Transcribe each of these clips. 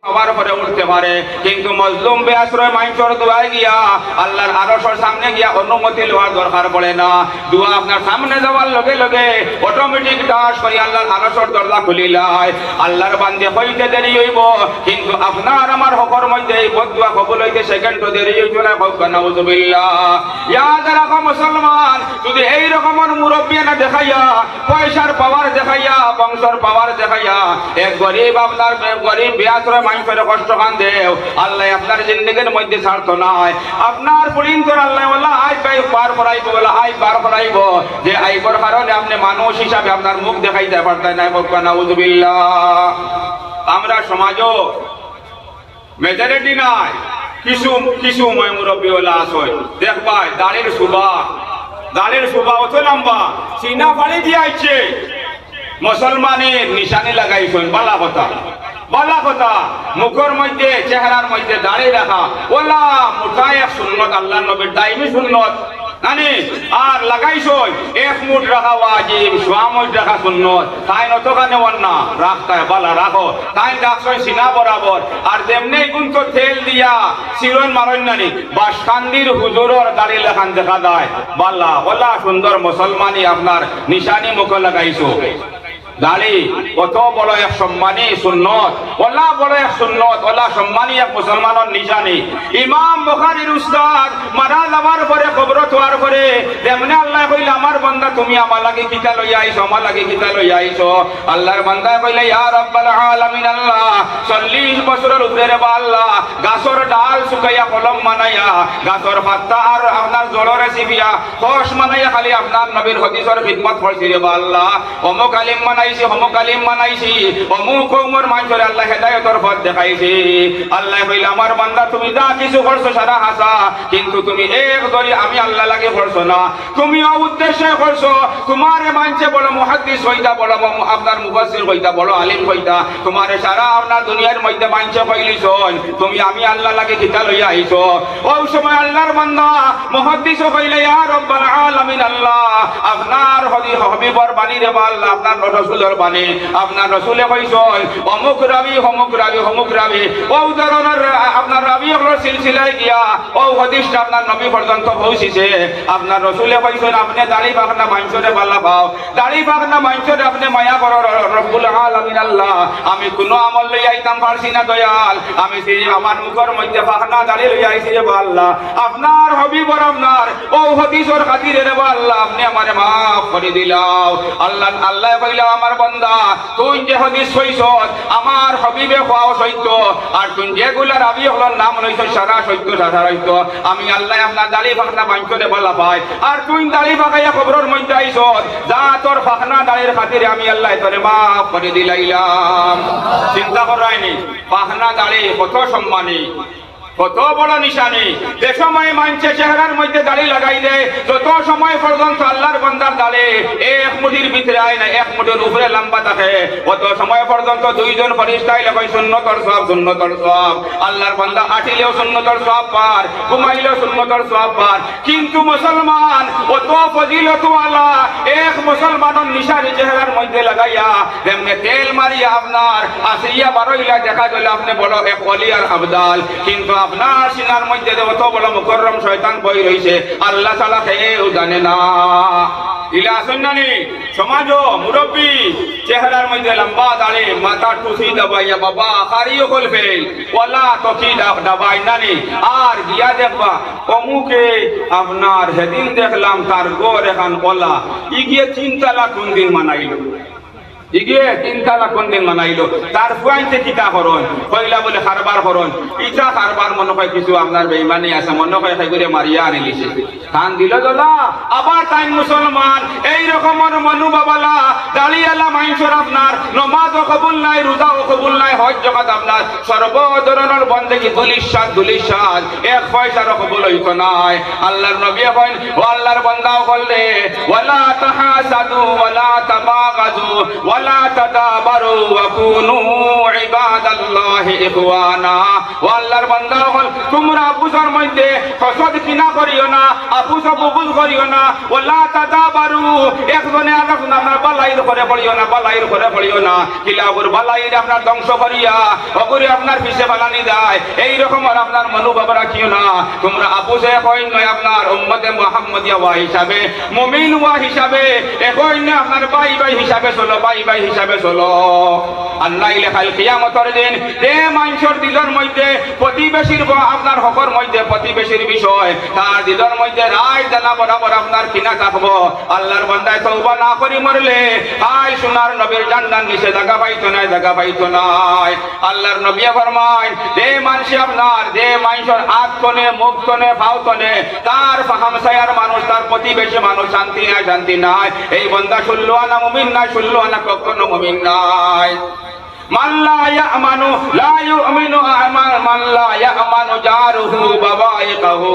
সবার পরে উঠতে পারে, কিন্তু মজলুম বেআশ্রয় মানুষের দোয়ায় গিয়া আল্লাহর আরশের সামনে গিয়া অনুমতি লওয়ার দরকার পড়ে না। দোয়া আপনার সামনে যাওয়ার লগে লগে অটোমেটিক টাস করে আল্লাহর আরশের দরজা খুলিলায়। আল্লাহর বান্দে হইতে দেরি হইব, কিন্তু আপনার আমার হকর মধ্যে এই বদদুয়া কবুল হইতে সেকেন্ডও দেরি হইব না। নাউযুবিল্লাহ। ইয়াদ রাখো মুসলমান, যদি এই রকমের মুরব্বী না দেখাইয়া, পয়সার পাওয়ার দেখাইয়া, বংশের পাওয়ার দেখাইয়া এক গরিব আপনার গরিব বেআশ্রয় মানুষের কষ্ট কান দেও, আল্লাহ আপনার জিন্দেগির মধ্যে স্বার্থ নাই। আপনার পুরিন তোর আল্লাহ ওয়াল্লাহ আই পাই পার করাইব, বলা আই পার করাইব, যে আইবর কারণে আপনি মানুষ হিসাবে আপনার মুখ দেখাইতে পারতেন না। নাউযুবিল্লাহ। আমরা সমাজও মেজরিটি নাই, কিছু কিছু মুরব্বী ওলা আছে দেখবাই দাড়ির সুবা অত লম্বা চীনা ফাড়ি দিয়ে আইছে, মুসলমানের নিশানি লাগাইছেন। বালা কথা মুখের মধ্যে চেহারার মধ্যে দাড়ি রাখা ওলা মুঠায় এক সুন্নত, আল্লাহ নবীর দাইমি সুন্নত নানি। আর লাগাইছই এক মুঠ রাখা ওয়াজিব, সোয়া মুঠ রাখা সুন্নত। তাই নতখানে না রাখতায় বালা রাখো, তাই রাখছই সিনা বরাবর। আর তেমনি কিন্তু তেল দিয়া চিরন মারণ নানি বাসকান্দির হুজুরের দাড়ি লেখান দেখা যায় বালা ওলা সুন্দর মুসলমানি আপনার নিশানি মুখে লাগাইছো। দাড়ি কত বড় এক সম্মানী সুন্নত, ওলা বড় এক সুন্নত, ওলা সম্মানী এক মুসলমানের নিশানি। ইমাম বুখারীর উস্তাদ মারা যাওয়ার পরে কবর তোয়ার পরে যেমনে আল্লাহ কইল আমার বান্দা তুমি আমার লাগি কিতা লইয়া আইছো, আমার লাগি কিতা লইয়া আইছো। আল্লাহর বান্দা কইলে ইয়া রাব্বাল আলামিন আল্লাহ 40 বছরের উপরে বা আল্লাহ গাছর ডাল শুকাইয়া কলম বানাইয়া, গাছর পাতা আর আপনার জলরে চিবিয়া খোশ বানাইয়া খালি আপনার নবীর হাদিসের খিদমত করছি রে বা আল্লাহ। অমুক আলিম বানাইছি, অমুক আলিম বানাইছি, অমুক উমর মানুষের আল্লাহ হেদায়েতের পথ দেখাইছি। আল্লাহ কইলে আমার বান্দা তুমি যা কিছু করছো সারা হাসা, কিন্তু তুমি এক ধরি আমি আল্লাহ লাগে করছো না, তুমি উদ্দেশ্যে করছো। তোমারে মানছে বলো মুহাদ্দিস হইতা, বলো আপনার মুফাসসির হইতা, বলো আলিম হইতা, তোমারে সারা আপনার দুনিয়ার মধ্যে মানছে কইলিছন, তুমি আমি আল্লাহ লাগে কিতা লইয়া আইছো। ওই সময় আল্লাহর বান্দা মুহাদ্দিস কইলে ইয়া রাব্বাল আলামিন আল্লাহ আপনার হাবিবর বাণী রে বা আল্লাহ, আপনার রাসূলের বাণী, আপনার রাসূলে কইছন অমুক রাবি অমুক রাবি অমুক রাবি, ও ধরনের আপনার রাবি হলো সিলসিলায় গিয়া ও হাদিসটা আপনার নবী পর্যন্ত পৌঁছিছে। আপনার রাসূলে কইছেন আপনি দাড়ি পাখনা মাইনছরে ভালো পাও, দাড়ি পাখনা মাইনছরে আপনি মায়া করো রব্বুল আলামিন আল্লাহ। আমি কোনো আমল লই আইতাম পারছি না দয়াল, আমি সেই আমার মুখের মধ্যে পাখনা দাড়ি লই আইছি রে আল্লাহ। আপনার হাবিবর আপনার ও হাদিসের খাতিরে রে আল্লাহ আপনি আমারে maaf করে দিলাও। আল্লাহ কইলা আমার বান্দা তুই যে হাদিস কইছস আমার হাবিবে খাও সত্য, আর তুই যেগুলা রাবি হলোর নাম লইছস সারা সত্য সারা সত্য। আমি আল্লাহ আপনার দাড়ি পাখনা মাইনছরে ভালো পাই, আর তুই দাড়ি পাকাইয়া কবরের মধ্যে আইছস, যা তোর পাখনা দাড়ির খাতিরে আমি আল্লাহ তোরে maaf করে দিলাইলাম। চিন্তা করাইনি পাখনা দাড়ি কত সম্মানী, কত বড় নিশানি। যে সময় মানছে চেহারার মধ্যে দাড়ি লাগাই দেয়, যত সময় পর্যন্ত আল্লাহর বান্দার দাড়ি এক মুঠির ভিতরে আয় না, এক মুঠির উপরে লম্বা থাকে, কত সময় পর্যন্ত দুইজন ফেরেশতা লেখায় সুন্নতর সওয়াব, সুন্নতর সওয়াব। আল্লাহর বান্দা হাঁটিলেও সুন্নতর সওয়াব পার, ঘুমাইলেও সুন্নতর সওয়াব পার। কিন্তু মুসলমান কত ফজিলত ওয়ালা এক মুসলমানের নিশানি চেহারার মধ্যে লাগাইয়া যেমনে তেল মারিয়া আপনার আসিয়া বারইলা দেখা গেল আপনি বড় এক ওলি আর আবদাল, কিন্তু আপনার সিনার মধ্যে অত বড় মুকররম শয়তান বই রইছে আল্লাহ তাআলা কেউ জানে না। ইলা শুননানি সমাজ মুরব্বী চেহারার মধ্যে লম্বা দাড়ি, মাথা টুসি দাবাইয়া বাবা কারিও কল ফেল ওয়ালা তকি দাবাই নানি। আর গিয়া দেখবা অমুকে আপনার সেদিন দেখলাম তার গোর এখন ওলা ইগিয়ে 3 তালা কোন দিন মানাইলো, ইগিয়ে 3 তালা কোন দিন মানাইলো, তার ফুয়াইতে কিতা করন কইলা বলে কারবার করন। ইটা কারবার মনে হয় কিছু আপনার বেঈমানি আছে, মনে হয় খাই করে মারিয়া আনি লিছে খান দিল দাদা। আবার তাই মুসলমান এই রকমের মানু বাবালা দাড়িয়ালা মাইনসর আপনার নমাজ কবুল নাই, রোজা কবুল নাই, হজ জাকাত আপনার সর্ব ধরনের বন্দেগী দুলিশাদ এক পয়সার কবুল হইত নাই। আল্লাহর নবী কইন ও আল্লাহর বান্দা বললে ওয়ালা তাহাসাদু ওয়ালা তাবাগাজু ওয়ালা তাদাবারু ওয়া কুনু ইবাদাল্লাহি ইখওয়ানা। ও আল্লাহর বান্দা হল তোমরা আপুসের মধ্যে হসদ কিনা করিও না, আপুস বুবুল করিও না। ওয়ালা তাদাবারু একজনে আরেকজন আপনার বালাইর করে পড়িও না, বালাইর করে পড়িও না। কিলাবুর বালাইর আপনার ধ্বংস করিয়া অপরে আপনার পিছে বালানি যায়, এই রকম আর আপনার মনোভাব রাখিও না। তোমরা আপুসে কই নয় আপনার উম্মতে মুহাম্মাদিয়া ওয়া হিসাবে, মুমিন ওয়া হিসাবে একই না আপনার ভাই ভাই হিসাবে চলো, ভাই ভাই হিসাবে চলো। আল্লাহ লেখাল কিয়ামতের দিন যে মানুষের দিলের মধ্যে প্রতিবেশীর আপনার হকর মধ্যে প্রতিবেশীর বিষয় তার দিলের মধ্যে রায় জানা বরাবর আপনার কিনা থাকবো। আল্লাহর বান্দায় তওবা না করি মরলে আয় সোনার নবীর জান্নাত নিচে জায়গা পাইতো না, জায়গা পাইতো না। আল্লাহর নবী ফরমায় যে মানুষ আপনার যে মানুষের হাত তনে মুখ তনে পাও তনে তার হামসায়ার মানুষ তার প্রতিবেশী মানুষ শান্তি নাই, শান্তি নাই। এই বান্দা শুনলো না মুমিন নাই, শুনলো না কখনো মুমিন নাই। মান লা ইয়ামানু লা ইউমিনু মান লা ইয়ামানু জারুহু বাবাইকাহু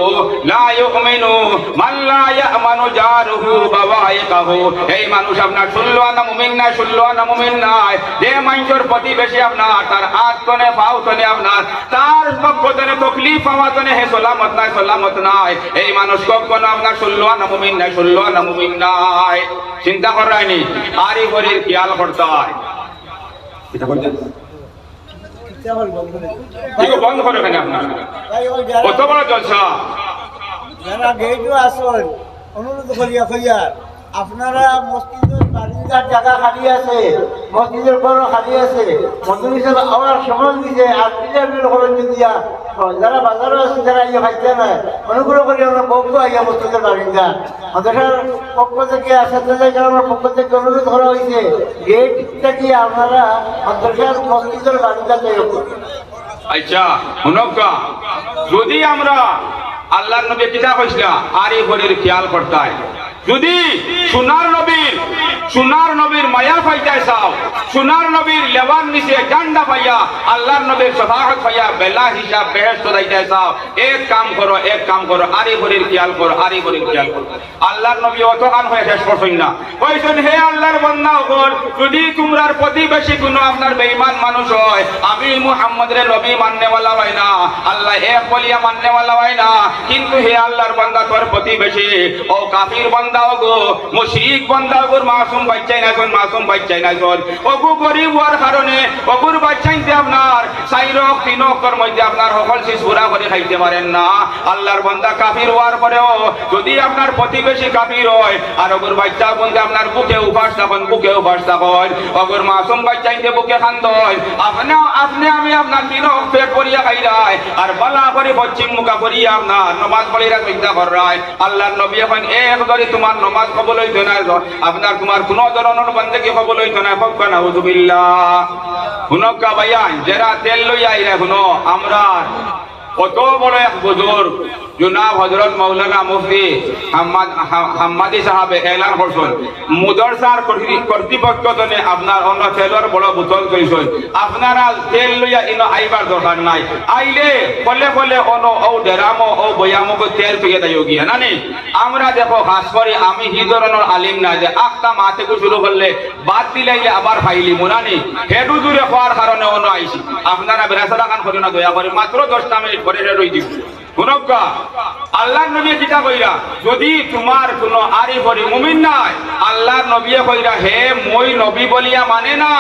লা ইউমিনু মান লা ইয়ামানু জারুহু বাবাইকাহু। এই মানুষ আপনার শুনলো না মুমিন নাই, শুনলো না মুমিন নাই। যে মানুষের প্রতিবেশী আপনার তার হাত তনে পাও তনে আপনার তার পক্ষ থেকে তকলিফ পাওয়া তনে হে সালামত নাই, সালামত নাই। এই মানুষ কখনো আপনার শুনলো না মুমিন নাই, শুনলো না মুমিন নাই। চিন্তা করায়নি আর এই ঘরের খেয়াল করতে হয়। বন্ধ করে কেন আপনার কত বড় জলসা যারা গেইটও আসল অনুরোধ করিয়া কইয়া আপনারা মসজিদের বারিন্দার জায়গা খালি আছে, মসজিদের বড় খালি আছে, মন্দির আবার সময় দিছে আর পিজাবের খরচ দিয়া যারা বাজারও আছে যারা ইয়ে খাইতে না অনুগ্রহ করি আমরা বক্ত আইয়া মসজিদের বারিন্দা মাদ্রাসার পক্ষ থেকে আসাদের গ্রামের পক্ষ থেকে অনুরোধ করা হয়েছে গেট থেকে আপনারা মাদ্রাসার মসজিদের বারিন্দা তৈরি করুন। আচ্ছা হুনকা যদি আমরা আল্লাহর নবী কিতা কইছিলা আর এই ঘরের খেয়াল করতাই, যদি সোনার নবীর মায়া পাইতে চাও, সোনার নবীর লেবান নিচে জান্ডা পাইয়া আল্লাহর নবীর সফাহত পাইয়া বেলা হিসাব বেহেশত যাইতে চাও, এক কাম করো, এক কাম করো, আরি ঘরের খেয়াল করো, আরি ঘরের খেয়াল করো। আল্লাহর নবী অত কান হয়ে শেষ করছেন না, কইছেন হে আল্লাহর বান্দা হল যদি তোমরার প্রতিবেশী কোনো আপনার বেঈমান মানুষ হয়, আমি মুহাম্মদের নবী মাননেওয়ালা হয় না, আল্লাহ এক বলিয়া মাননেওয়ালা হয় না, কিন্তু হে আল্লাহর বান্দা তোর প্রতিবেশী ও কাফির বান্দা মুশরিক বান্দা ওগুর মাসুম বাচ্চাই না কোন, মাসুম বাচ্চাই না কোন, ওগু গরিব হওয়ার কারণে ওগুর বাচ্চাইতে আপনার চাইরক তিনকর মধ্যে আপনার সকল শিশু পুরা করে খাইতে পারেন না। আল্লাহর বান্দা কাফির হওয়ার পরেও যদি আপনার প্রতিবেশী কাফির হয় আর ওগুর বাচ্চা বন্ধে আপনার বুকে উপাস থাকেন, বুকে উপাস থাকেন, ওগুর মাসুম বাচ্চাইতে বুকে খান্ত হয়, আপনি আমি আপনার তিনক পেট করিয়া খাইলাই আর বালা করে পশ্চিম মুখা করিয়া আপনার নমাজ পড়িয়া চিন্তা করায়। আল্লাহর নবী এখন এক ধরে তোমার নমাজ কবল হইতো না, আপনার তোমার কোন ধরনের বন্দেগী কবল হইতো না। ফক্কা নাউযুবিল্লাহ। হুনকা ভাইয়ান যারা তেল লইয়া আইরা হুনো আমরা কত বড় এক বুজুর্গ জনাব হযরত মাওলানা মুফতি হাম্মাদি সাহেব এলান করছেন মুদরসার কর্তৃপক্ষ জনে আপনার অন্য তেলের বড় বোতল কইছেন, আপনারা তেল লইয়া ইনো আইবার দরকার নাই, আইলে কলে কলে অন ও ডেরামো ও বয়ামো তেল তুইয়া দাইও গিয়া না নি। আমরা দেখো খাস করে আমি হি ধরনের আলিম না যে আখতা মাতে কো শুরু করলে বাদ দিলাইলে আবার ফাইলি মুনানি হেডু দূরে হওয়ার কারণে অন আইছি। আপনারা বেরাসারা কান করি না দয়া করে মাত্র 10 মিনিট পরে রই দিব। হুনকা আল্লাহর নবী কিতা কইরা যদি তোমার কোনো আরি ভরি মুমিন নাই, আল্লাহর নবী কইরা হে মই নবী বলিয়া মানে না,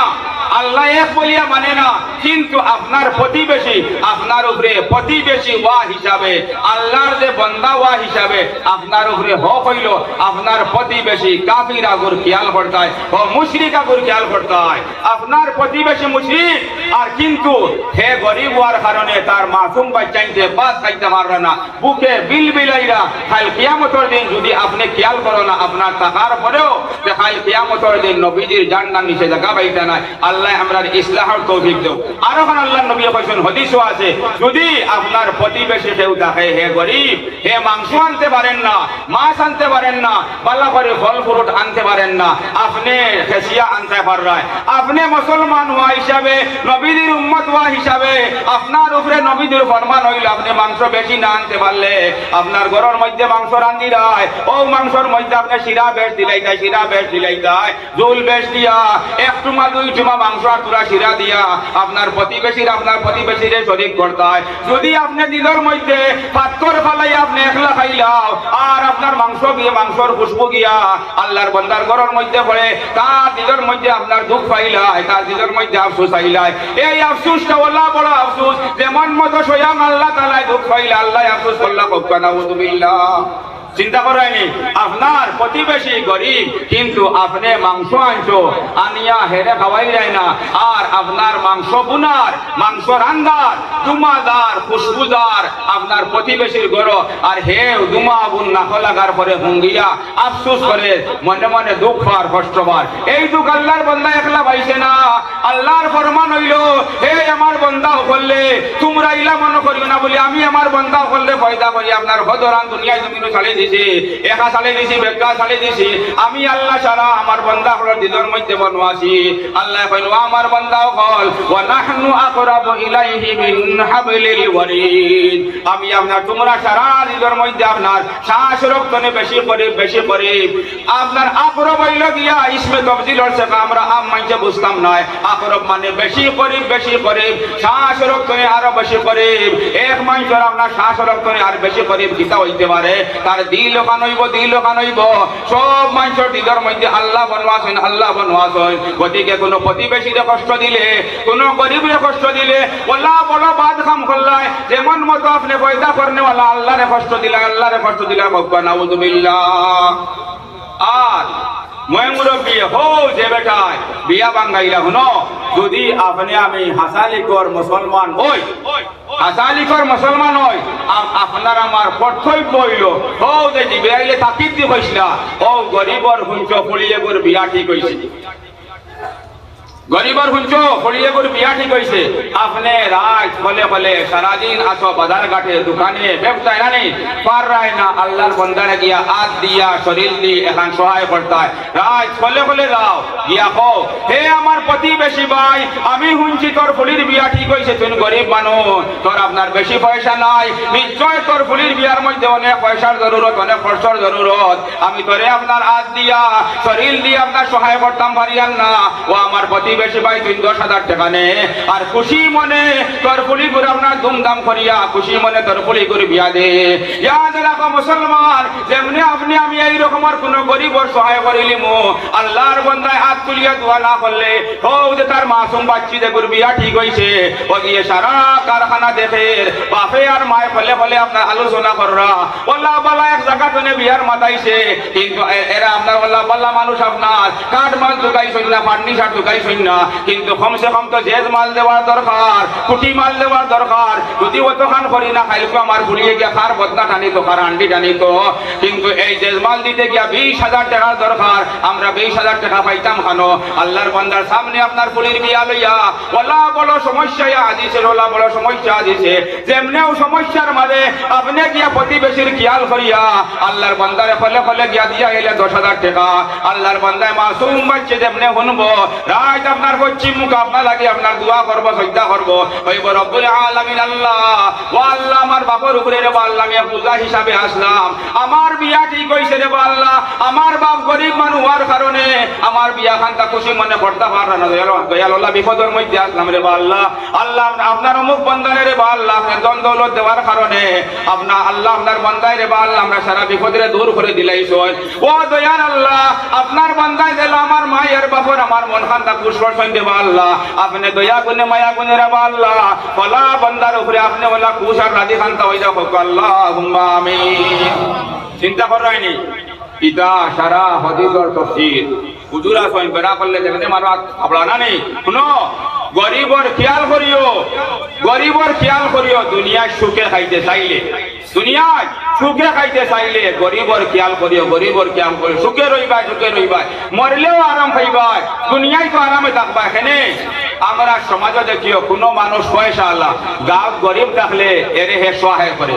আল্লাহ এক বলিয়া মানে না, কিন্তু আপনার প্রতিবেশী আপনার উপরে প্রতিবেশী ওয়া হিসাবে আল্লাহর যে বান্দা ওয়া হিসাবে আপনার উপরে হক হইল আপনার প্রতিবেশী কাফির আগুর খেয়াল করতে হয় ও মুশরিক আগুর খেয়াল করতে হয়। আপনার প্রতিবেশী মুশরিক আর কিন্তু হে গরিব হওয়ার কারণে তার মাসুম বাচ্চাইতে বাদ খাইতে পারবে না, বুকে বিল বিলাইরা কাল কিয়ামতের দিন যদি আপনি খেয়াল করো না আপনার টাকার পরেও কাল কিয়ামতের দিন নবীজির জান্নাত নিচে জায়গা পাইতে নাই। আল্লাহ আল্লাহ আমরা ইসলাহর তৌফিক দাও। আর ওখানে আল্লাহ নবী কইছেন হাদিসও আছে, যদি আপনার প্রতিবেশী কেউ থাকে হে গরিব, হে মাংস আনতে পারেন না, মাছ আনতে পারেন না, পাল্লা করে ফল ফ্রুট আনতে পারেন না, আপনি খেসিয়া আনতে পারেন, আপনি মুসলমান হওয়া হিসাবে, নবীদের উম্মত হওয়া হিসাবে আপনার উপরে নবীদের ফরমান হইল আপনি মাংস বেশি না আনতে পারলে আপনার ঘরের মধ্যে মাংস রান্ধি রায়, ও মাংসর মধ্যে আপনি শিরা বেশ দিলাই যায়, শিরা বেশ দিলাই যায়, জুল বেশ দিয়া এক টুমা দুই টুমা মাংস আর তুরা শিরা দিয়া আপনার প্রতিবেশীরে শরীক করতে হয়। যদি আপনি দিনের মধ্যে পাথর ফালাই আপনি একলা খাইলাও আর আপনার মাংস গিয়ে মাংসর খুশবু গিয়া আল্লাহর বান্দার ঘরের মধ্যে পড়ে, তার দিনের মধ্যে আপনার দুঃখ পাইলাই, তার দিনের মধ্যে আফসোস আইলাই। এই আফসোসটা ওলা বড় আফসোস, যেমন মতো স্বয়ং আল্লাহ তাআলা দুঃখ পাইলে আল্লাহ আফসোস করলা কখনো নাউযুবিল্লাহ। চিন্তা করেনি আপনার প্রতিবেশী গরিব কিন্তু আপনি মাংস আনছো আনিয়া হেরে খাওয়াই যায় না, আর আপনার মাংস বুনার মাংস রান্দার দুমাদার খুশবুদার আপনার প্রতিবেশীর ঘর, আর হে দুমা বুন নাখ লাগার পরে হুঙ্গিয়া আফসোস করে মনে মনে দুঃখ আর কষ্ট পার। এই দুঃখ আল্লাহর বান্দা একলা পাইছে না, আল্লাহর ফরমান হইল হে আমার বান্দা করলে তোমরা ইলা মনে করিও না বলি আমি আমার বান্দা করলে ফয়দা করি আপনার হদরান দুনিয়ায় জমিনে চালিয়ে দিছি, একা চালিয়ে দিছি, বেকা চালিয়ে দিছি, আমি আল্লাহ ছাড়া আমার বান্দা হলোর দিনের মধ্যে বনবাসী। আল্লাহ কইল আমার বান্দা হল ওয়া নাহনু আকরাবু ইলাইহি মিন হাবলিল ওয়ারিদ, আমি আপনার তোমরা সারা দিনের মধ্যে আপনার শ্বাস রক্তনে বেশি করে আপনার আকরব হইল গিয়া ইসমে তফজিল হচ্ছে আমরা আম মাইতে বুঝতাম না, আকরব মানে বেশি করে শ্বাস রক্তনে আরো বেশি করে এক মানুষের আপনার শ্বাস রক্তনে আর বেশি করে গীতা হইতে পারে, তার দিল কানইব সব মানুষের দিলের মধ্যে আল্লাহ বনবাসন। গতিকে কোনো প্রতিবেশীরে কষ্ট দিলে, কোনো গরিবের কষ্ট দিলে ওলা বড় বাদ খাম করলায় যেমন মতো আপনি পয়দা করনে ওলা আল্লাহরে কষ্ট দিলা কখনো নাউযুবিল্লাহ। আর মই মুরব্বী হও যে বেটায় বিয়া বাঙ্গাইলা শুনো, যদি আপনি আমি হাসালিকর মুসলমান হই আপনার আমার কর্তব্য হইল হও যে জিবে আইলে তাকিদ দি হইছিলা ও গরিবর হুঞ্চ ফলিয়ে গোর বিয়া ঠিক হইছে, গরিবর হুঞ্চ ফলিয়ে গোর বিয়া ঠিক হইছে, আপনি রাত ফলে সারাদিন আসো বাজার ঘাটে দোকানে ব্যবসায় না নেই পার রায় না আল্লাহর বন্দারে গিয়া হাত দিয়া শরীর দি এখন সহায় করতায়, রাত ফলে যাও গিয়া কও হে আমার প্রতিবেশী ভাই আমি হুঞ্চি তোর ফুলির বিয়া ঠিক হইছে, তুই গরিব মানুষ তোর আপনার বেশি পয়সা নাই, নিশ্চয় তোর ফুলির বিয়ার মধ্যে অনেক পয়সার জরুরত, অনেক খরচর জরুরত, আমি তোরে আপনার হাত দিয়া শরীর দিয়ে আপনার সহায় করতাম পারিয়াল না, ও আমার বেশি ভাই তুই 10,000 টাকা নে আর খুশি মনে তোর ফুলি করে আপনার ধুমধাম করিয়া খুশি মনে তোর ফুলি করে বিয়া দে। ইয়াদ রাখো মুসলমান, যেমনি আপনি আমি এই রকমের কোন গরিবর সহায় করিলিমু আল্লাহর বান্দায় হাত তুলিয়া দোয়া না করলে ও যে তার মাসুম বাচ্চি দেখুর বিয়া ঠিক হইছে, ও গিয়ে সারা কারখানা দেখে বাপে আর মায় ফলে আপনার আলোচনা কররা বল্লা বালা এক জায়গা তুলে বিয়ার মাতাইছে, কিন্তু এরা আপনার বল্লা মানুষ আপনার কাঠ মাল ঢুকাইছেন না, ফার্নিচার ঢুকাইছেন না, কিন্তু কমসে কম তো জেজ মাল দেওয়ার দরকার, কুটি মাল দেওয়ার দরকার, যদি অতখান করি না খাইলকে আমার ভুলিয়ে গিয়া খার বদনা টানিত, খার হান্ডি টানিত, কিন্তু এই জেজ মাল দিতে গিয়া 20,000 টাকার দরকার, আমরা 20,000 টাকা পাইতাম খানো আল্লাহর বান্দার সামনে আপনার ফুলির বিয়া লইয়া ওলা বড় সমস্যা আজিছে, ওলা বড় সমস্যা আজিছে, যেমনেও সমস্যার মাঝে আপনি গিয়া প্রতিবেশীর খেয়াল করিয়া আল্লাহর বান্দারে ফলে গিয়া দিয়া গেলে 10,000 টাকা, আল্লাহর বান্দায় মাসুম বাচ্চা যেমনে শুনবো রাত আপনার পশ্চিম মুখ আপনার লাগে আপনার দোয়া করবো, সজ্জা করবো, হইব রব্বুল আলামিন আল্লাহ ও আল্লাহ আমার বাপর উপরে রে আল্লাহ আমি পূজা হিসাবে আসলাম, আমার বিয়া ঠিক হইছে রে আল্লাহ, আমার বাপ গরিব মানুষ হওয়ার কারণে আমার বিয়া খানটা খুশি মনে করতে পার না, দয়াল আল্লাহ বিপদের মধ্যে আসলাম রে আল্লাহ, আল্লাহ আপনার অমুক বন্দানে রে আল্লাহ আপনার দন দৌলত দেওয়ার কারণে আপনার আল্লাহ আপনার বন্দায় রে আল্লাহ আমরা সারা বিপদে দূর করে দিলাইছ, ও দয়াল আল্লাহ আপনার বন্দায় দিল আমার মায়ের বাপর আমার মন খানটা পুষ্পর সন্ধে আল্লাহ আপনি দয়া গুনে মায়া গুনে রে আল্লাহ ফলা বন্দার উপরে আপনি বলা খুশ আর রাজি খানটা হয়ে যাও আল্লাহুম্মা আমিন। চিন্তা করাইনি ইতা সারা হাদিসের তাফসীর হুজুরা সইন বেড়া করলে দেখতে মারো আপনারা না নেই শুনো, গরিবর খেয়াল করিও দুনিয়ার সুখে খাইতে চাইলে দুনিয়ায় সুখে খাইতে চাইলে গরিবর খেয়াল করিও, গরিবর খেয়াল করিও, সুখে রইবাই, সুখে রইবাই, মরলেও আরাম পাইবাই, দুনিয়ায় তো আরামে থাকবা। এখানে আমরা সমাজে দেখিও কোনো মানুষ পয়সা আল্লাহ গাঁও গরিব থাকলে এরে হে সহায় করে,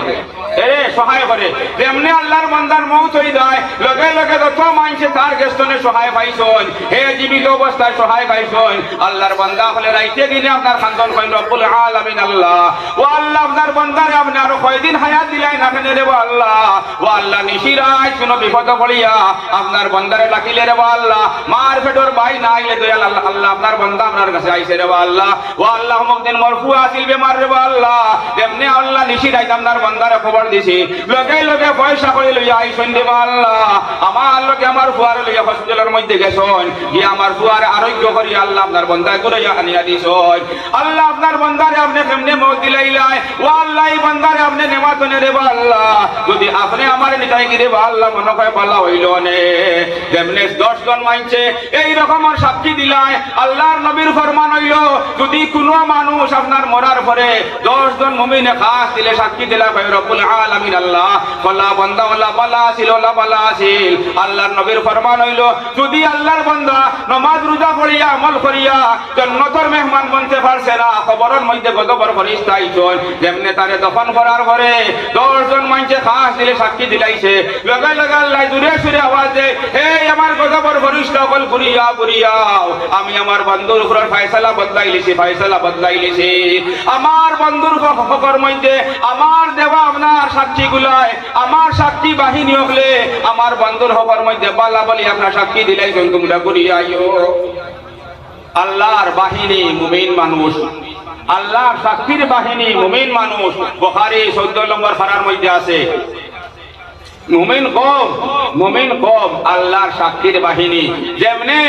এরে সহায় করে। তেমনি আল্লাহর বান্দার মৌত হয়ে যায়, লগে লগে যত মানুষে তার গেস্তনে সহায় পাইছন, হে জীবিত অবস্থায় সহায় পাইছন। আল্লাহর বান্দা হলে রাইতে দিনে আপনার খানজন কইন রব্বুল আলামিন আল্লাহ, ও আল্লাহ আপনার বান্দারে আপনি আরো কয়দিন হায়াত দিলাই না কেন রে আল্লাহ, ও আল্লাহ নিশিরায় কোনো বিপদ পড়িয়া আপনার বান্দারে ডাকিলে রে আল্লাহ, মার ফেটর ভাই না আইলে দয়াল আল্লাহ, আল্লাহ আপনার বান্দা আপনার কাছে আইছে রে আল্লাহ, ও আল্লাহ মুকদিন মরফু আসিল বেমার রে আল্লাহ, তেমনি আল্লাহ নিশিরায় আপনার বান্দারে খবর দিছি, লগে লগে পয়সা করে লইয়া আইছেন রে আল্লাহ, আমার লগে আমার ফুয়ারে লইয়া হসপিটালের মধ্যে গেছন, গিয়ে আমার ফুয়ারে আরোগ্য করি আল্লাহ আপনার বান্দায় করে আনিয়া দিছন। আল্লাহ আপনার বান্দারে আপনি কেমনে মত দিলাইলাই, ও আল্লাহ এই বান্দারে আপনি নেমাতনে রে আল্লাহ, যদি আপনি আমার নিতাই কি রে আল্লাহ মনে হয় পাল্লা হইল নে। যেমনে 10 জন মানছে এই রকম আর সাক্ষী দিলাই, আল্লাহর নবীর ফরমান হইল যদি কোনো মানুষ আপনার মরার পরে 10 জন মুমিনে খাস দিলে সাক্ষী দিলা ভাই রব্বুল আলামিন আল্লাহ বলা বান্দা ওয়ালা বালা আসিল, ওয়ালা বালা আসিল। আল্লাহর নবীর ফরমান হইল যদি আল্লাহর বান্দা নামাজ রোজা পড়িয়া আমল করিয়া জান্নাতের মেহমান বনতে পারছে না, কবরের মধ্যে গজবর ফেরেশতা আইছন, যেমনে তারে দফন করার পরে 10 জন মানুষে খাস দিলে সাক্ষী দিলাইছে, লগে লগে আল্লাহ দূরে সুরে আওয়াজ দেয়, হে আমার গজবর ফেরেশতা বল ঘুরিয়া ঘুরিয়াও, আমি আমার বন্ধুর উপর ফয়সালা বদলাইলিছি, ফয়সালা বদলাইলিছি। আমার বন্ধুর হকর মধ্যে আমার দেওয়া আপনার সাক্ষী গুলায়, আমার সাক্ষী বাহিনী হলে আমার বন্ধুর হকর মধ্যে বালা বলি আপনার সাক্ষী দিলাইছেন, তোমরা ঘুরিয়াইও। আল্লাহর বাহিনী মুমিন মানুষ, আল্লাহর সাক্ষীর বাহিনী মুমিন মানুষ। বুখারী 14 নম্বর পারার মধ্যে আছে মুমিন কম, মুমিন কম আল্লাহর সাক্ষীর বাহিনী। যেমনে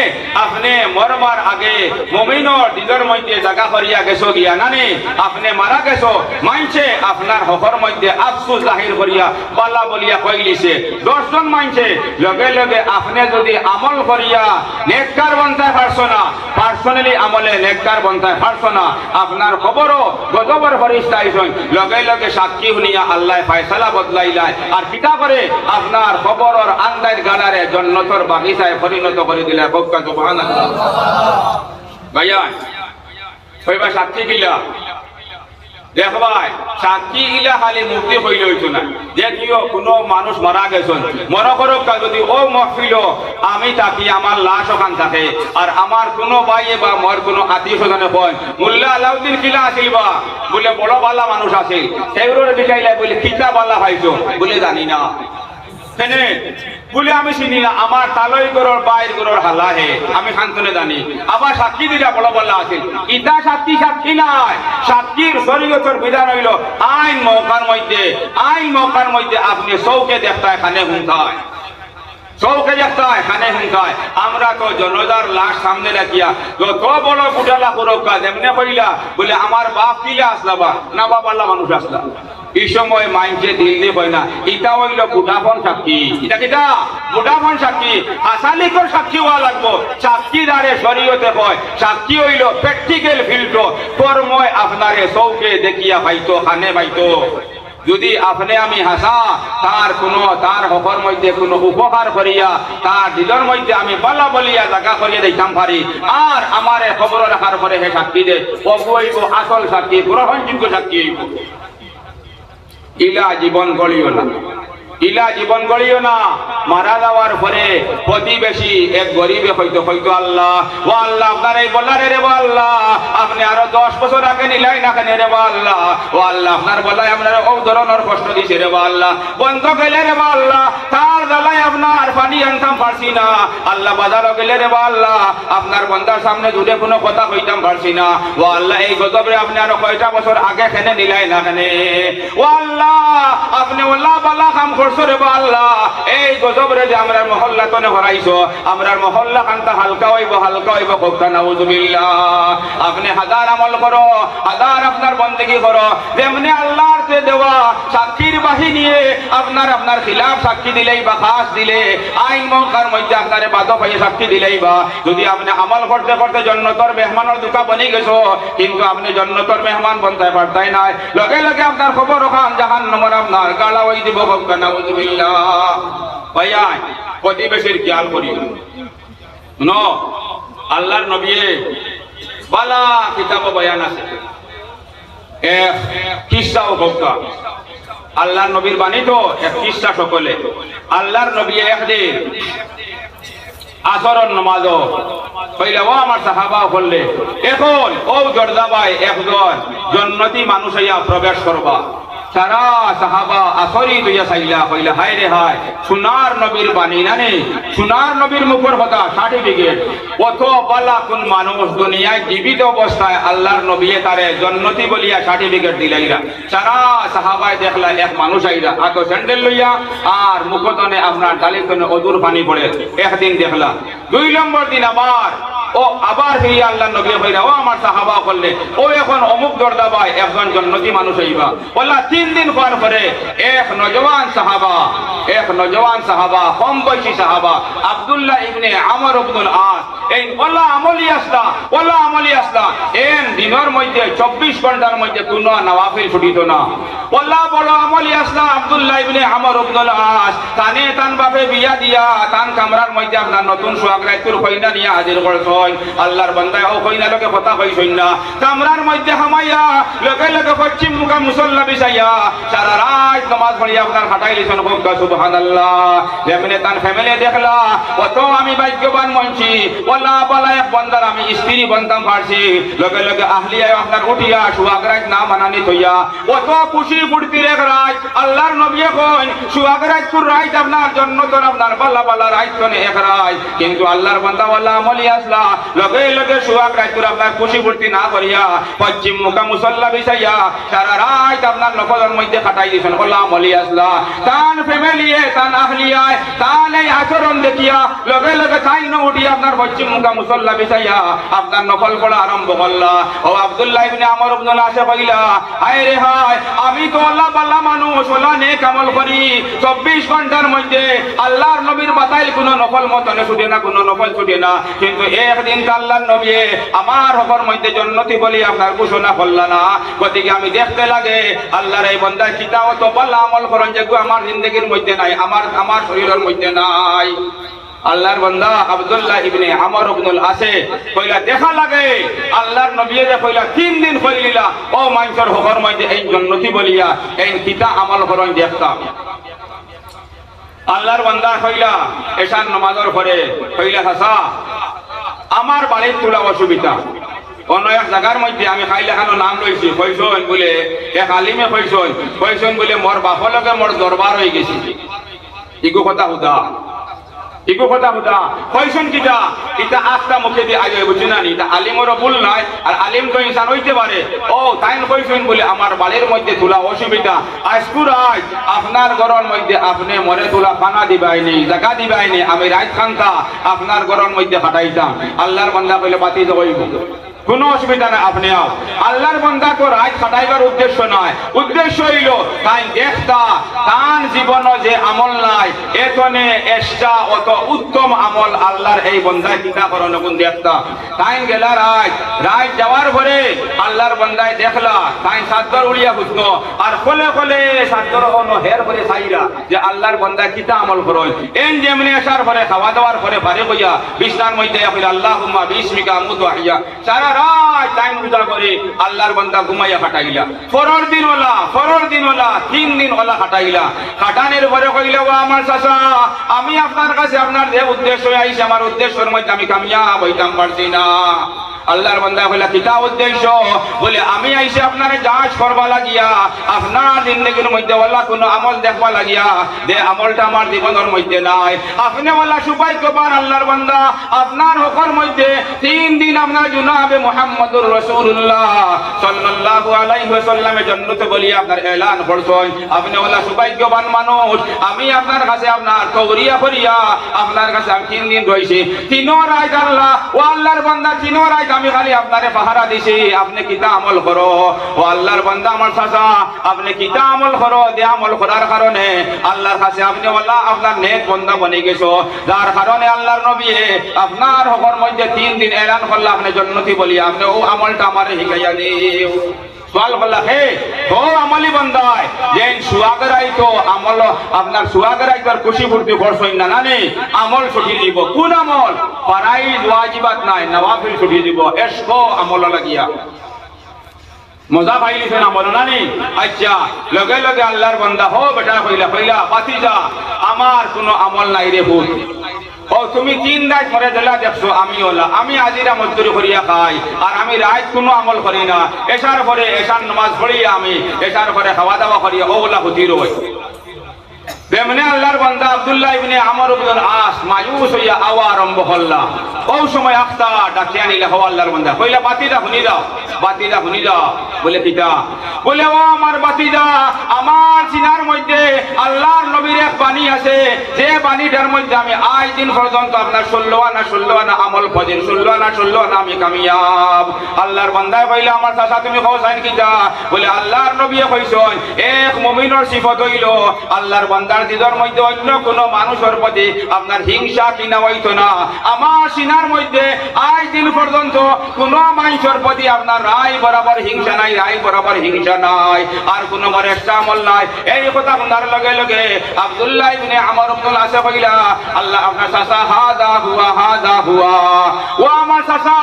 আপনি মরবার আগে মুমিনের দিলের মধ্যে জায়গা করিয়া গেছো গিয়া নানি, আপনি মারা গেছো মানছে আপনার হকর মধ্যে আফসোস জাহির করিয়া বালা বলিয়া কইলিছে 10 জন মানছে, লগে লগে আপনি যদি আমল করিয়া নেককার বনতে পারছো না, পার্সোনালি আমলে নেককার বনতে পারছো না, আপনার খবরও গজবর ফেরেশতা আইছেন, লগে লগে সাক্ষী শুনিয়া আল্লাহ ফয়সালা বদলাইলাই আর কিতা করে আপনার খবরের আন্দাজ গালারে জান্নাতের বাগিচায় পরিণত করে দিলে। বক্কা সুবহানাল্লাহ। ভাইয়া কইবা সাক্ষী কিলা দেখবাই, সাক্ষী ইলা খালি মুক্তি হইলে হইতো না। দেখিও কোনো মানুষ মারা গেছেন, মনে করো যদি ও মহফিল আমি থাকি, আমার লাশ ওখান থাকে, আর আমার কোনো ভাইয়ে বা মোর কোনো আত্মীয় স্বজনে হয় মোল্লা আলাউদ্দিন কিলা আসিল বা বলে বড় বালা মানুষ আছিল, সেইগুলোর বিচাইলে বলে কিতা বালা পাইছো বলে জানি না, বলে আমি চিনি না, আমার তালই গরর বাইর গরর হালা হে আমি শান্তনে জানি। আবার সাক্ষী দিলা বড় বলা আছিল, ইটা সাক্ষী সাক্ষী নাই, সাক্ষীর শরীয়তের বিধান হইল আইন মৌকার মধ্যে, আইন মৌকার মধ্যে আপনি চৌকে দেখতায় খানে হুমতায়, চৌকে দেখতায় খানে হুমতায়। আমরা তো জনতার লাশ সামনে রাখিয়া যত বড় কুটালা করোকা যেমনে কইলা বলে আমার বাপ কিলা আসলাবা না, বাবাল্লা মানুষ আসলা, এই সময় মাইন্ডে দিল দিয়ে হয় না, এটা হইল বুড়াফন সাক্ষী, এটা কিটা বুড়াফন সাক্ষী। আসালিকর সাক্ষী হওয়া লাগবো, সাক্ষী দ্বারে শরীয়তে হয়, সাক্ষী হইল প্র্যাকটিক্যাল ফিল্ড, কর্ময় আপনারে চৌকে দেখিয়া পাইতো খানে পাইতো। যদি আপনি আমি হাসা তার কোনো তার হকর মধ্যে কোনো উপকার করিয়া তার দিলের মধ্যে আমি বলা বলিয়া জায়গা করিয়া দিতাম পারি, আর আমার খবর রাখার পরে হে সাক্ষী দে অবৈব আসল সাক্ষী, গ্রহণযোগ্য সাক্ষী হইব। ইলা জীবন গড়িও না, ইলা জীবন গড়িও না। মারা যাওয়ার পরে প্রতিবেশী এক গরিবে হয়তো হয়তো আল্লাহ ও আল্লাহ আপনার এই বলারে রে আল্লাহ আপনি আরো 10 বছর আগে নিলাই না কেন রে আল্লাহ, ও আল্লাহ আপনার বলায় আপনার ও ধরনের কষ্ট দিছে রে আল্লাহ, বন্ধ গেলে রে আল্লাহ তার জ্বালায় আপনার পানি আনতাম পারছি না, আল্লাহ বাজারও গেলে রে আল্লাহ আপনার বন্ধার সামনে জুড়ে কোনো কথা কইতাম পারছি না, ও আল্লাহ এই গজবে আপনি আরো কয়টা বছর আগে খেনে নিলাই না কেন, ও আল্লাহ আপনি ওলা বালা কাম করছো রে আল্লাহ, এই গজবরে যে আমরা মহল্লা তনে হরাইছো, আমরার মহল্লা কান্তা হালকা হইব, হালকা হইব কোকা নাউযুবিল্লাহ। আপনি হাজার আমল করো, হাজার আপনার বন্দেগী করো, যেমনি আল্লাহর আদালতে দেওয়া সাক্ষীর বাহিনী আপনার আপনার খিলাফ সাক্ষী দিলেই বা খাস দিলে আইন মৌকার মধ্যে আপনার বাধা পাইয়ে সাক্ষী দিলেই বা যদি আপনি আমল করতে করতে জন্নতর মেহমানের দুকা বনি গেছো কিন্তু আপনি জন্নতর মেহমান বনতে পারতাই নাই লগে লগে আপনার খবর ওখান জাহান্নামের আপনার গালা ওই দিব না বুঝবিল্লাহ ভাইয়া প্রতিবেশীর খেয়াল করি ন আল্লাহর নবী বালা কিতাব বয়ান আছে এক কিসসা ও গপ্পা আল্লাহর নবীর বাণী তো এক কিসসা সকলে আল্লাহর নবী একদিন আসরের নামাজ কইলে ও আমার সাহাবা বললে এখন ও জর্দাবাই একজন জান্নাতি মানুষ হইয়া প্রবেশ করবা সারা সাহাবা আসরি দুইয়া চাইলা কইলা হায় রে হায় সোনার নবীর বাণী নানি সোনার নবীর মুখের কথা সার্টিফিকেট কত বালা কোন মানুষ দুনিয়ায় জীবিত অবস্থায় আল্লাহর নবী তারে জান্নাতি বলিয়া সার্টিফিকেট দিলাইরা সারা সাহাবায় দেখলা এক মানুষ আইরা আতো স্যান্ডেল লইয়া আর মুখতনে আপনার ডালিতনে অদূর পানি পড়ে একদিন দেখলা দুই নম্বর দিন আবার ফিরিয়া আল্লাহ নবী কইরা ও আমার সাহাবা করলে ও এখন অমুক দরদাবাই একজন জান্নাতি মানুষ হইবা বললা 3 দিন পর পরে এক নওজওয়ান সাহাবা কম বয়সী সাহাবা আব্দুল্লাহ ইবনে আমর ইবনুল আস এই ওলা আমলি আসলা এন দিনের মধ্যে 24 ঘন্টার মধ্যে কোনো নওয়াফিল ছুটিত না ওলা বড় আমলি আসলা আব্দুল্লাহ ইবনে আমর ইবনুল আস তানে তান বাপে বিয়া দিয়া তান কামরার মধ্যে আপনার নতুন সোয়াগরাইতুর কইনা নিয়ে হাজির করছই আল্লাহর বান্দা ও কইনা লগে কথা কইছই না কামরার মধ্যে হামাইয়া লগে লগে পশ্চিম মুখা মুসল্লা বিছাইয়া সারা রাত নামাজ পড়িয়া আপনার খাটাই লিছেন সুবহানাল্লাহ যেমনে তান ফ্যামিলি দেখলা কত আমি ভাগ্যবান মনছি ওলা বলা এক বান্দার আমি স্ত্রী বনতাম পারছি লগে লগে আহলিয়া আপনার উঠিয়া সোয়াগরাইত না মানানি থইয়া কত খুশি ফুর্তির এক রাত আল্লাহর নবী কইন সোয়াগরাইতুর রাত আপনার জান্নাতের আপনার বালা বালা রাত কোনে এক রাত কিন্তু আল্লাহর বান্দা ওয়ালা আমলি আসলা লগে লগে সোয়াগরাইতুর আপনার খুশি ফুর্তি না করিয়া পশ্চিম মুখা মুসল্লা বিছাইয়া সারা রাত আপনার নফলের মধ্যে কাটাই দিয়েছেন ওয়ালা আমলি আসলা তান ফ্যামিলি তান আহলিয়া তান এই আচরণ দেখিয়া লগে লগে তাই না উঠিয়া আপনার পশ্চিম মুখা মুসল্লা বিছাইয়া আপনার নফল পড়া আরম্ভ করলা ও আব্দুল্লাহ ইবনে আমর ইবনুল আস কইলা হায় রে হায় আমি তো আল্লাহ বাল্লা মানুষ ওলা নেক আমল করি 24 ঘন্টার মধ্যে আল্লাহর নবীর বাতাইল কোনো নফল মতনে ছুটে না কোনো নফল ছুটে না কিন্তু একদিন আল্লাহর নবী আমার হকর মধ্যে জান্নাতি বলি আপনার ঘোষণা করলা না গতিকে আমি দেখতে লাগে আল্লাহর এই বান্দা কিতাও তো বাল্লা আমল করেন যে আমার জিন্দেগির মধ্যে নাই আমার শরীরের মধ্যে নাই আল্লাহর বান্দা আব্দুল্লাহ ইবনে আমর ইবনুল আসে কইলা দেখা লাগে আল্লাহর নবী যে কইলা 3 দিন কইলিলা ও মানুষের হকর মধ্যে এই জান্নাতি বলিয়া এই কিতা আমল করেন দেখতাম আল্লাহর বান্দা কইলা এশার নামাজের পরে কইলা হাসা আমার বাড়ির তোলা অসুবিধা অন্য এক জায়গার মধ্যে আমি খাইলে খানো নাম লইছি কইছন বলে এক আলিমে কইছন বলে মোর বাপর লগে মোর দরবার হয়ে গেছি ইগো কথা কইছন কিটা এটা আস্তা মুখে দিয়ে আগে বুঝি না এটা আলিমেরও ভুল নাই আর আলিম তো ইনসান হইতে পারে ও তাই কইছন বলে আমার বাড়ির মধ্যে তোলা অসুবিধা আজকুরাই আপনার ঘরের মধ্যে আপনি মনে তোলা পানা দিবাই নেই জায়গা দিবাই নেই আমি রাত খান্তা আপনার ঘরের মধ্যে হাঁটাইতাম আল্লাহর বান্দা কইলে বাতি যাইব কোনো অসুবিধা নাই আপনি আল্লাহর বান্দা তো রাত খাটাইবার উদ্দেশ্য নয় উদ্দেশ্য হইল তাই দেখতা তান জীবন যে আমল নাই এতনে এক্সট্রা অত উত্তম আমল আল্লাহর এই বান্দায় কিতা করন কোন দেখতা তাই গেলা রাত যাওয়ার পরে আল্লাহর বান্দায় দেখলা তাই সাদর উড়িয়া বুঝতো আর কোলে সাদর অন্য হের করে চাইরা যে আল্লাহর বান্দায় কিতা আমল করন এন যেমনি আসার পরে খাওয়া দাওয়ার পরে বাড়ি কইয়া বিছনার মধ্যে কইলা আল্লাহুম্মা বিসমিকা আমুতু আহিয়া সারা রাত টাইম রোজা করে আল্লাহর বান্দা ঘুমাইয়া কাটাইলা পরের দিন ওলা 3 দিন ওলা কাটাইলা কাটানের পরে কইলা ও আমার চাচা আমি আপনার কাছে আপনার যে উদ্দেশ্য আইছে আমার উদ্দেশ্যের মধ্যে আমি কামিয়াব হইতাম পারছি না আল্লাহর বান্দা কইলা কিতা উদ্দেশ্য বলে আমি আইছে আপনারে যাচ করবা লাগিয়া আপনার জিন্দেগির মধ্যে ওলা কোনো আমল দেখবা লাগিয়া যে আমলটা আমার জীবনের মধ্যে নাই আপনি ওলা সুপাইকবার আল্লাহর বান্দা আপনার হকর মধ্যে 3 দিন আপনার জনাবে মুহাম্মদুর রাসূলুল্লাহ সাল্লাল্লাহু আলাইহি ওয়াসাল্লামের জান্নাতে বলিয়া আপনার এলান করছেন আপনি ওলা সুপাইকবান মানুষ আমি আপনার কাছে আপনার করিয়া আপনার কাছে আমি 3 দিন রইছি 3 রাত আল্লাহ ও আল্লাহর বান্দা 3 রাত আমি খালি আপনারে পাহারা দিছি আপনি কিতা আমল করো ও আল্লাহর বান্দা আমার চাচা আপনি কিতা আমল করো দে আমল করার কারণে আল্লাহর কাছে আপনি আল্লাহ আপনার নেক বান্দা বনে গেছো যার কারণে আল্লাহর নবী আপনার হকর মধ্যে 3 দিন এলান করলে আপনি জান্নাতি বলি আপনি ও আমলটা আমারে শিখাইয়া দিও সওয়াল করলা হে ও আমলি বান্দায় যেন সুয়াগরাই তো আমল আপনার সুয়াগরাই তো খুশি ফুর্তি করছই না নানি আমল ছুটি দিব কোন আমল ফরাইজ ওয়াজিবাত নাই নওয়াফিল ছুটি দিব এসকো আমল লাগিয়া মজা পাইলিছেন আমল নানি আচ্ছা লগে লগে আল্লাহর বান্দা হো বেটা কইলা বাতিজা আমার কোনো আমল নাই রে ভূত ও তুমি 3 রাত মরে দিলা দেখছো আমি ওলা আমি আজিরা মজদুরি করিয়া খাই আর আমি রাত কোনো আমল করি না এশার পরে এশার নামাজ পড়িয়া আমি এশার পরে খাওয়া দাওয়া করিয়া ওলা হুতির হই বেমনে আল্লাহর বান্দা আব্দুল্লাহ ইবনে আমর ইবনে আস মায়ুস হইয়া আওয়া আরম্ভ করলা ও সময় আখতা ডাকিয়া নিলে হো আল্লাহর বান্দা কইলা বাতিদা শুনি দাও বলে কিটা বলে ও আমার বাতিদা আমার সিনার মধ্যে আল্লাহর নবীর এক বাণী আছে যে বাণীটার মধ্যে আমি আজ দিন পর্যন্ত আপনার 16 আনা আমল ফজিল 16 আনা আমি কামিয়াব আল্লাহর বান্দা কইলা আমার চাচা তুমি কইছেন কিটা বলে আল্লাহর নবী কইছেন এক মুমিনের সিফত হইল আল্লাহর বান্দার দিদার মধ্যে অন্য কোন মানুষের প্রতি আপনার হিংসা কিনা হইতো না আমার সিনার মধ্যে আজ দিন পর্যন্ত কোন মানুষের প্রতি আপনার রায় বরাবর হিংসা নাই আর কোন আমার একটা আমল নাই এই কথা শোনার লগে লগে আব্দুল্লাহ ইবনে আমর ইবনে আস কইলা আল্লাহ আপনার চাচা হাদা হুয়া ও আমার চাচা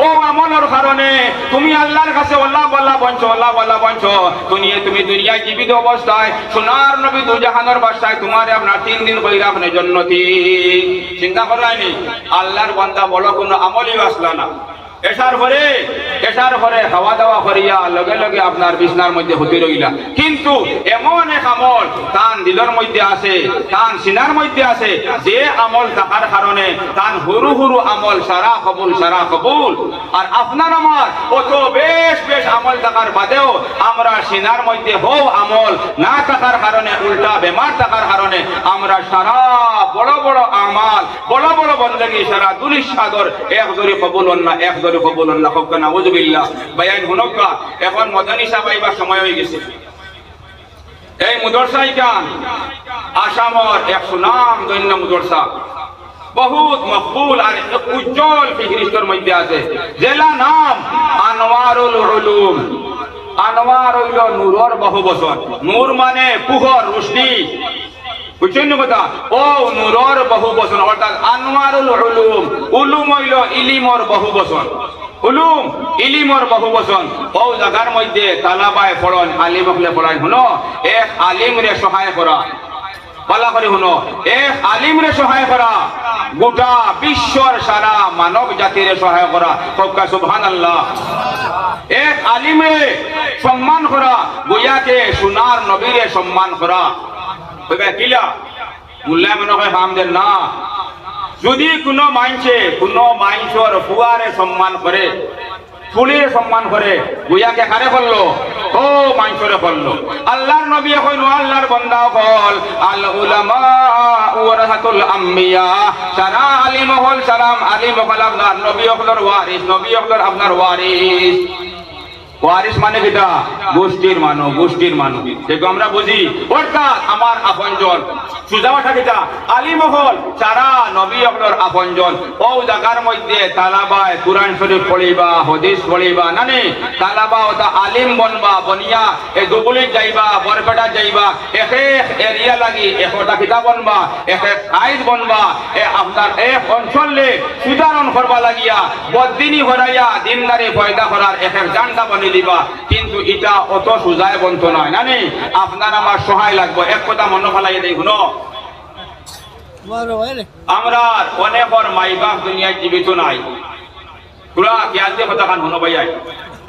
ও আমলের কারণে তুমি আল্লাহর কাছে আল্লাহ বলা বঞ্চ তুমি দুনিয়ায় জীবিত অবস্থায় সোনার নবী দুজাহানের বাদশাহ তোমারে আপনার 3 দিন কইরা আপনি জান্নাতি চিন্তা করলাইনি আল্লাহর বান্দা বড় কোনো আমলই আসলা না এসার পরে খাওয়া দাওয়া করিয়া লগে লগে আপনার বিছনার মধ্যে হতে রইলা কিন্তু এমন এক আমল তান দিলের মধ্যে আছে তান সিনার মধ্যে আছে যে আমল থাকার কারণে তান হুরু আমল সারা কবুল আর আপনার আমার কত বেশ আমল থাকার বাদেও আমরা সিনার মধ্যে হও আমল না থাকার কারণে উল্টা বেমার থাকার কারণে আমরা সারা বড় আমাল বড় বন্দেগী সারা দুনিশ সাগর একদরি কবুল না একদরি কবুল না হোক না উযুবিল্লাহ বায়ান হুনকা এখন মদনী সাহাবাইবার সময় হয়ে গেছে এই মুদরসাই কান আসামর এক সুনাম দৈন্য মুদরসা বহুত মকবুল আর উজ্জ্বল ফিহরিস্তের মধ্যে আছে জেলা নাম আনোয়ারুল উলুম আনোয়ার হইল নূরের বহু বচন নূর মানে পুহর রোশনি বুঝছেন কথা ও নূরের বহু বচন অর্থাৎ আনোয়ারুল উলুম হইল ইলিমর বহু বচন ইলিমর বহু বচন ও জায়গার মধ্যে তালাবায় পড়ন আলিম হলে পড়াই শুনো এক আলিম রে সহায় করা পালা করে শুনো এক আলিম রে সহায় করা গোটা বিশ্বর সারা মানব জাতির সহায় করা কক্কা সুবহানাল্লাহ এক আলিমে সম্মান করা বইয়াকে সোনার নবীরে সম্মান করা কিলা মুল্লা মনে হয় হামদের না যদি কোনো মানুষের ফুয়ারে সম্মান করে ফুলের সম্মান করে বইয়াকে কারে করলো ও মানুষরে করলো আল্লাহর নবী কইলো আল্লাহর বান্দা কল আল উলামা ওয়ারাসাতুল আম্বিয়া সারা আলিম হল সালাম আলিম হল আপনার নবী হলর ওয়ারিস নবী হলর আপনার ওয়ারিস মানে কিটা গোষ্ঠীর মানুষ দেখো আমরা বুঝি অর্থাৎ আমার আপনজন সুজামাটা কিটা আলিম হল সারা নবী হলর আপনজন ও জায়গার মধ্যে তালাবায় কুরআন শরীফ পড়িবা হাদিস পড়িবা নানি তালাবা ওটা আলিম বনবা বনিয়া এ দুবুলি যাইবা বরপেটা যাইবা এক এরিয়া লাগি একটা কিতাব বনবা এক আইন বনবা এ আপনার এক অঞ্চলে সুধারণ করবা লাগিয়া বদিনী হরাইয়া দিনদারি পয়দা করার এক জানটা বনি দিবা কিন্তু এটা অত সুজায় বন্ত নয় নানি আপনার আমার সহায় লাগবে এক কথা মনে ফেলাই দেই শুনো আমরা অনেকর মাই বাপ দুনিয়ায় জীবিত নাই পুরা জ্ঞান দিয়ে কথা খান শুনো ভাইয়াই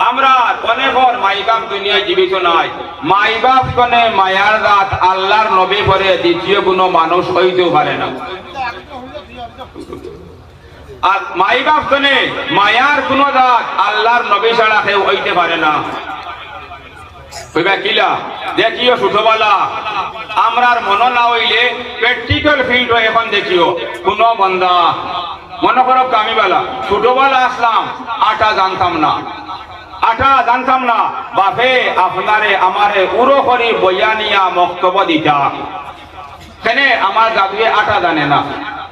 আমরা অনেকর মাই বাপ দুনিয়ায় জীবিত নাই মাই বাপ কনে মায়ার দাঁত আল্লাহর নবী পরে দ্বিতীয় কোনো মানুষ হইতেও পারে না আর মাই বাপ কনে মায়ার কোন দাঁত আল্লাহর নবী ছাড়া কেউ হইতে পারে না কিলা দেখিও ছোটবেলা আমরার মন না হইলে প্র্যাকটিক্যাল ফিল্ড এখন দেখিও কোন বন্দা মনে করো কামিবেলা ছোটবেলা আসলাম আটা জানতাম না, আটা জানতাম না। বাপে আপনারে আমারে উড়ো করি বয়ানিয়া বক্তব্য দিতা, কেনে আমার দাদুয়ে আটা জানে না।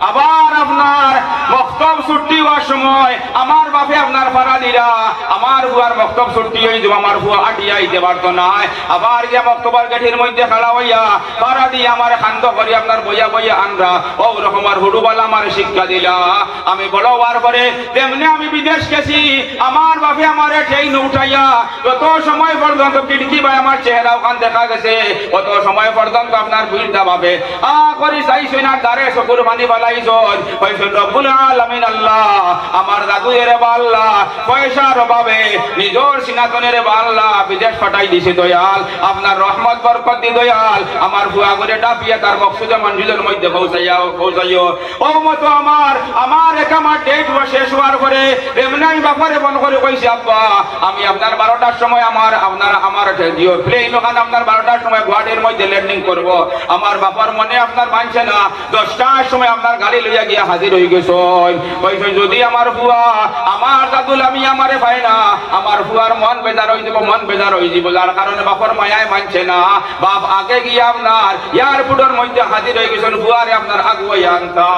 আবার আপনার বক্তব্য ছুটি হওয়ার সময় আমার বাপে আপনার ভাড়া দিরা, আমার বুয়ার বক্তব্য ছুটি হয়ে যাব, আমার বুয়া আটিয়া আইতে পারতো না। আবার গিয়া বক্তব্যের গেঠির মধ্যে খেলা হইয়া ভাড়া দিয়ে আমার খান্দ করি আপনার বইয়া বইয়া আনরা ও রকম আর হুডুবালা আমার শিক্ষা দিলা। আমি বড় হওয়ার পরে তেমনি আমি বিদেশ গেছি, আমার বাপে আমার ট্রেন উঠাইয়া যত সময় পর্যন্ত খিড়কি ভাই আমার চেহারা ওখান দেখা গেছে, অত সময় পর্যন্ত আপনার ভিড়টা ভাবে করি চাইছই না দারে চকুর পানি বালাইছন কইছেন রব্বুল আলামিন আল্লাহ আমার দাদু এর বাল্লা পয়সার অভাবে নিজের সিনাতনের বাল্লা বিদেশ পাঠাই দিছে দয়াল, আপনার রহমত বরকত দি দয়াল, আমার বুয়া করে ডাপিয়া তার মকসুদে মঞ্জিলের মধ্যে পৌঁছাইও। ও মতো আমার একামার ডেট শেষ হওয়ার পরে এমনি আমি বাপারে মন করে কইছি আব্বা আমি আপনার 12টার সময় আমার প্লেন ওখানে আপনার 12টার সময় গুয়াহাটির মধ্যে ল্যান্ডিং করব। আমার বাবার মনে আপনার মানছে না, 10টার সময় আপনার গাড়ি লইয়া গিয়া হাজির হয়ে গেছ। কইছেন যদি আমার বুয়া আমার দাদুল আমি আমারে পাই না, আমার বুয়ার মন বেজার হয়ে যাব, মন বেজার হয়ে যাব, যার কারণে বাপর মায়ায় মানছে না। বাপ আগে গিয়ে আপনার এয়ারপোর্টের মধ্যে হাজির হয়ে গেছেন, বুয়ারে আপনার আগুয়াই আনতা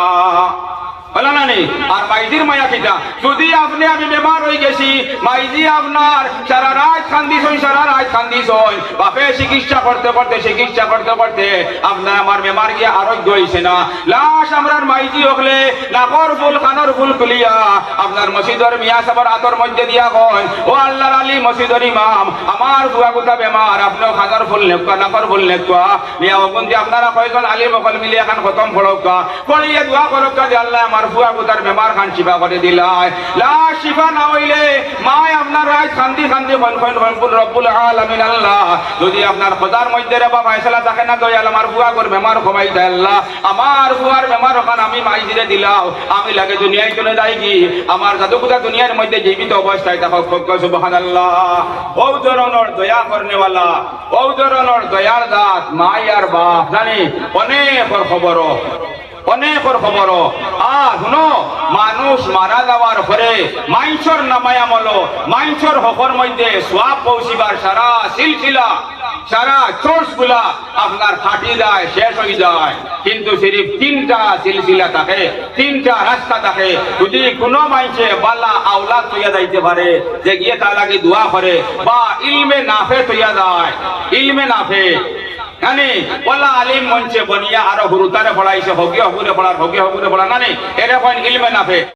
বলা না নি। আর মাইজির মায়া কিটা যদি আপনি আমি বেমার হয়ে গেছি, মাইজি আপনার সারা রাত কান্দিস, সারা রাত কান্দিস, বাপে চিকিৎসা করতে করতে আপনার আমার বেমার গিয়ে আরোগ্য হয়েছে না। লাশ আমার মাইজি হকলে নাকর ফুল কানর ফুল খুলিয়া আপনার মসজিদের মিয়া সাবর আতর মধ্যে দিয়া কয় ও আল্লাহর আলী মসজিদের ইমাম আমার বুয়া গুতা বেমার, আপনিও খাজার ফুল নেকুয়া নাকর ফুল নেকুয়া মিয়া বন্দি আপনারা কয়জন আলী মকল মিলে এখন খতম পড়কা পড়িয়ে দোয়া করকা যে আল্লাহ আমার বুয়া গুতার বেমার খান শিফা করে দিলাই। লাশ শিফা না হইলে মায় আপনার রাত খান্দি রব্বুল আলামিন আল্লাহ যদি আপনার খোদার মধ্যে রে বা ফয়সালা থাকে না দয়াল আমার বুয়া করে বেমার কমাই দেয় আল্লাহ, আমার বুয়ার বেমার ওখান আমি মাই দিলে দিলাও, আমি লাগে দুনিয়ায় চলে যাই কি আমার জাদুকুদা দুনিয়ার মধ্যে জীবিত অবস্থায় দেখো সুবহানাল্লাহ। ও ধরনের দয়া করনেওয়ালা, ও ধরনের দয়ার দাত মাই আর বাপ জানি অনেকর খবর শুনো মানুষ মারা যাওয়ার পরে মাইনসর নামায়ামল মাইনসর হকর মধ্যে সোয়াব পৌঁছিবার সারা সিলসিলা সারা চোর্স গুলা আপনার ফাটি যায়, শেষ হয়ে যায়। কিন্তু সিরিফ 3টা সিলসিলা থাকে, 3টা রাস্তা থাকে। যদি কোনো মাইনসে বালা আওলাদ তৈয়া যাইতে পারে যে গিয়ে তার লাগে দোয়া করে বা ইলমে নাফে তৈয়া যায়, ইলমে নাফে মানে ওলা আলিম মঞ্চে বনিয়া আরো হুরুতারে পড়াইছে, হকি হকুরে পড়ার হকি হকুরে পড়া মানে এটা ইলমে নাফে।